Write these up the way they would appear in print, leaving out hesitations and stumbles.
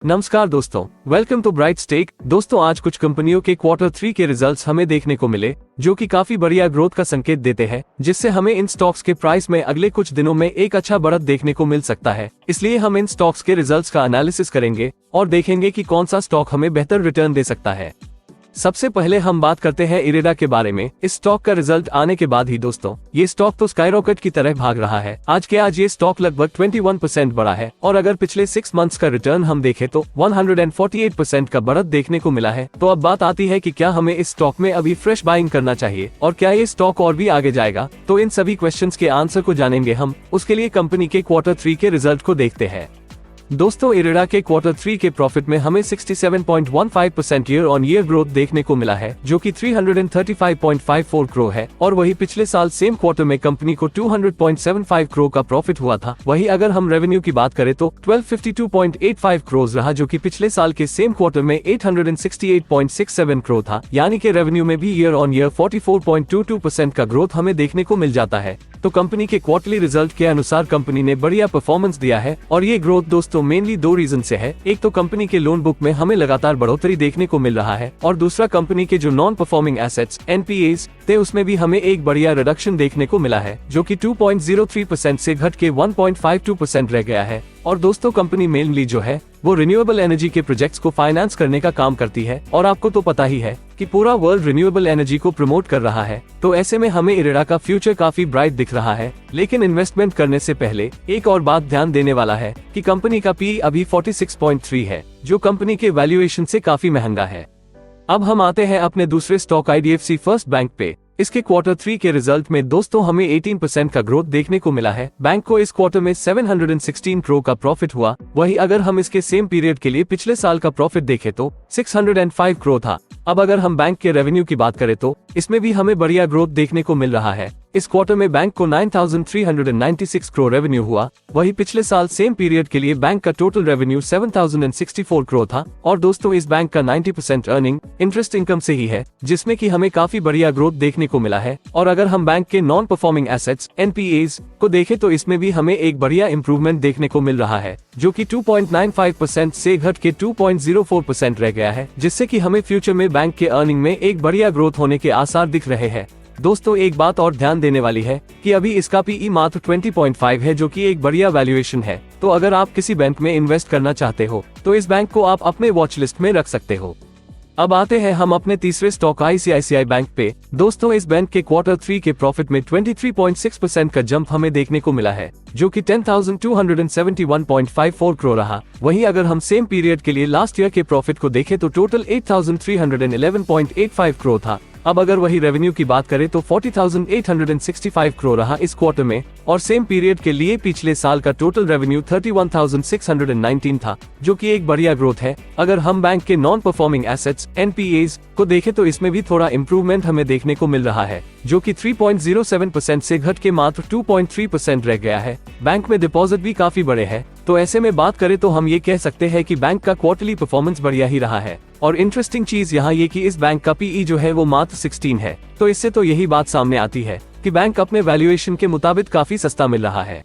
नमस्कार दोस्तों, welcome to bright stake. दोस्तों आज कुछ कंपनियों के Q3 के रिजल्ट्स हमें देखने को मिले जो कि काफी बढ़िया ग्रोथ का संकेत देते हैं, जिससे हमें इन स्टॉक्स के प्राइस में अगले कुछ दिनों में एक अच्छा बढ़त देखने को मिल सकता है। इसलिए हम इन स्टॉक्स के रिजल्ट्स का एनालिसिस करेंगे और देखेंगे कि कौन सा स्टॉक हमें बेहतर रिटर्न दे सकता है। सबसे पहले हम बात करते हैं इरेडा के बारे में। इस स्टॉक का रिजल्ट आने के बाद ही दोस्तों ये स्टॉक तो स्काईरॉकेट की तरह भाग रहा है। आज ये स्टॉक लगभग 21% बढ़ा है और अगर पिछले 6 मंथ्स का रिटर्न हम देखें तो 148% का बढ़त देखने को मिला है। तो अब बात आती है कि क्या हमें इस स्टॉक में अभी फ्रेश बाइंग करना चाहिए और क्या ये स्टॉक और भी आगे जाएगा। तो इन सभी क्वेश्चंस के आंसर को जानेंगे हम। उसके लिए कंपनी के Q3 के रिजल्ट को देखते हैं। दोस्तों इरेडा के Q3 के प्रॉफिट में हमें 67.15% ईयर ऑन ईयर ग्रोथ देखने को मिला है, जो कि 335.54 करोड़ है। और वही पिछले साल सेम क्वार्टर में कंपनी को 200.75 करोड़ का प्रॉफिट हुआ था। वही अगर हम रेवेन्यू की बात करें तो 1252.85 करोड़ रहा, जो कि पिछले साल के सेम क्वार्टर में 868.67 करोड़ था। यानी कि रेवेन्यू में भी ईयर ऑन ईयर 44.22% का ग्रोथ हमें देखने को मिल जाता है। तो कंपनी के क्वार्टरली रिजल्ट के अनुसार कंपनी ने बढ़िया परफॉर्मेंस दिया है और ये ग्रोथ दोस्तों मेनली 2 रीजन से है। एक तो कंपनी के लोन बुक में हमें लगातार बढ़ोतरी देखने को मिल रहा है और दूसरा कंपनी के जो नॉन परफॉर्मिंग एसेट्स NPAs थे उसमें भी हमें एक बढ़िया रिडक्शन देखने को मिला है, जो कि 2.03% से घट के 1.52% रह गया है। और दोस्तों कंपनी मेनली जो है वो रिन्यूएबल एनर्जी के प्रोजेक्ट्स को फाइनेंस करने का काम करती है और आपको तो पता ही है कि पूरा वर्ल्ड रिन्यूएबल एनर्जी को प्रमोट कर रहा है। तो ऐसे में हमें इरेडा का फ्यूचर काफी ब्राइट दिख रहा है। लेकिन इन्वेस्टमेंट करने से पहले एक और बात ध्यान देने वाला है कि कंपनी का PE अभी 46.3 है, जो कंपनी के वैल्यूएशन से काफी महंगा है। अब हम आते हैं अपने दूसरे स्टॉक IDFC फर्स्ट बैंक पे। इसके Q3 के रिजल्ट में दोस्तों हमें 18% का ग्रोथ देखने को मिला है। बैंक को इस क्वार्टर में 716 करोड़ का प्रॉफिट हुआ। वही अगर हम इसके सेम पीरियड के लिए पिछले साल का प्रॉफिट देखें तो 605 करोड़ था। अब अगर हम बैंक के रेवेन्यू की बात करें तो इसमें भी हमें बढ़िया ग्रोथ देखने को मिल रहा है। इस क्वार्टर में बैंक को 9,396 करोड़ रेवेन्यू हुआ। वही पिछले साल सेम पीरियड के लिए बैंक का टोटल रेवेन्यू 7,064 करोड़ था। और दोस्तों इस बैंक का 90% अर्निंग इंटरेस्ट इनकम से ही है, जिसमें कि हमें काफी बढ़िया ग्रोथ देखने को मिला है। और अगर हम बैंक के नॉन परफॉर्मिंग एसेट्स NPAs को देखें तो इसमें भी हमें एक बढ़िया इंप्रूवमेंट देखने को मिल रहा है, जो कि 2.95% से घट के 2.04% रह गया है, जिससे कि हमें फ्यूचर में बैंक के अर्निंग में एक बढ़िया ग्रोथ होने के आसार दिख रहे हैं। दोस्तों एक बात और ध्यान देने वाली है कि अभी इसका PE मात्र 20.5 है, जो कि एक बढ़िया वैल्यूएशन है। तो अगर आप किसी बैंक में इन्वेस्ट करना चाहते हो तो इस बैंक को आप अपने वॉच लिस्ट में रख सकते हो। अब आते हैं हम अपने तीसरे स्टॉक ICICI बैंक पे। दोस्तों इस बैंक के Q3 के प्रॉफिट में 23.6% का जंप हमें देखने को मिला है, जो कि 10,271.54 करोड़ रहा। वहीं अगर हम सेम पीरियड के लिए लास्ट ईयर के प्रॉफिट को देखें तो टोटल 8,311.85 करोड़ था। अब अगर वही रेवेन्यू की बात करें तो 40,865 करोड़ रहा इस क्वार्टर में और सेम पीरियड के लिए पिछले साल का टोटल रेवेन्यू 31,619 था, जो कि एक बढ़िया ग्रोथ है। अगर हम बैंक के नॉन परफॉर्मिंग एसेट्स NPAs को देखें तो इसमें भी थोड़ा इम्प्रूवमेंट हमें देखने को मिल रहा है, जो कि 3.07% से घट के मात्र 2.3% रह गया है। बैंक में डिपॉजिट भी काफी बड़े हैं। तो ऐसे में बात करें तो हम ये कह सकते हैं कि बैंक का क्वार्टरली परफॉर्मेंस बढ़िया ही रहा है। और इंटरेस्टिंग चीज यहाँ ये कि इस बैंक का PE जो है वो मात्र 16 है। तो इससे तो यही बात सामने आती है कि बैंक अपने वैल्यूएशन के मुताबिक काफी सस्ता मिल रहा है।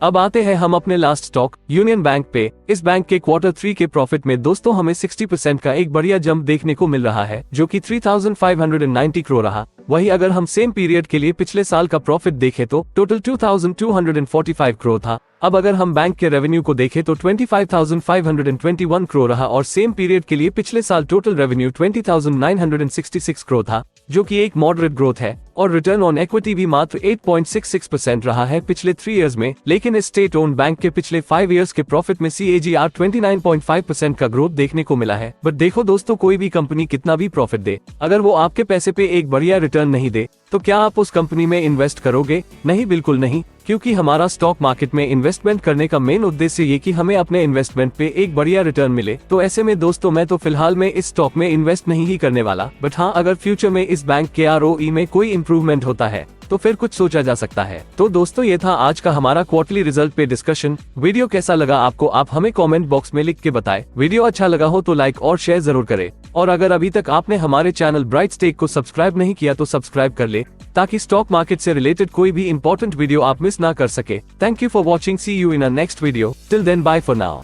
अब आते हैं हम अपने लास्ट स्टॉक यूनियन बैंक पे। इस बैंक के Q3 के प्रॉफिट में दोस्तों हमें 60% का एक बढ़िया जंप देखने को मिल रहा है, जो कि 3,590 करोड़ रहा। वही अगर हम सेम पीरियड के लिए पिछले साल का प्रॉफिट देखें तो टोटल 2,245 करोड़ था। अब अगर हम बैंक के रेवेन्यू को देखें तो 25,521 करोड़ रहा और सेम पीरियड के लिए पिछले साल टोटल रेवेन्यू 20,966 करोड़ था, जो कि एक मॉडरेट ग्रोथ है। और रिटर्न ऑन इक्विटी भी मात्र 8.66% रहा है पिछले 3 इयर्स में। लेकिन इस स्टेट ओन्ड बैंक के पिछले 5 इयर्स के प्रॉफिट में CAGR 29.5% का ग्रोथ देखने को मिला है। बट देखो दोस्तों, कोई भी कंपनी कितना भी प्रॉफिट दे, अगर वो आपके पैसे पे एक बढ़िया रिटर्न नहीं दे तो क्या आप उस कंपनी में इन्वेस्ट करोगे? नहीं, बिल्कुल नहीं। क्योंकि हमारा स्टॉक मार्केट में इन्वेस्टमेंट करने का मेन उद्देश्य ये कि हमें अपने इन्वेस्टमेंट पे एक बढ़िया रिटर्न मिले। तो ऐसे में दोस्तों मैं तो फिलहाल में इस स्टॉक में इन्वेस्ट नहीं ही करने वाला। बट हाँ, अगर फ्यूचर में इस बैंक के ROE में कोई इम्प्रूवमेंट होता है तो फिर कुछ सोचा जा सकता है। तो दोस्तों ये था आज का हमारा क्वार्टरली रिजल्ट पे डिस्कशन। वीडियो कैसा लगा आपको आप हमें कमेंट बॉक्स में लिख के बताएं। वीडियो अच्छा लगा हो तो लाइक और शेयर जरूर करें। और अगर अभी तक आपने हमारे चैनल ब्राइट स्टेक को सब्सक्राइब नहीं किया तो सब्सक्राइब कर ले, ताकि स्टॉक मार्केट से रिलेटेड कोई भी इंपॉर्टेंट वीडियो आप मिस ना कर सके। Thank you for watching. See you in a next video. Till then, bye for now.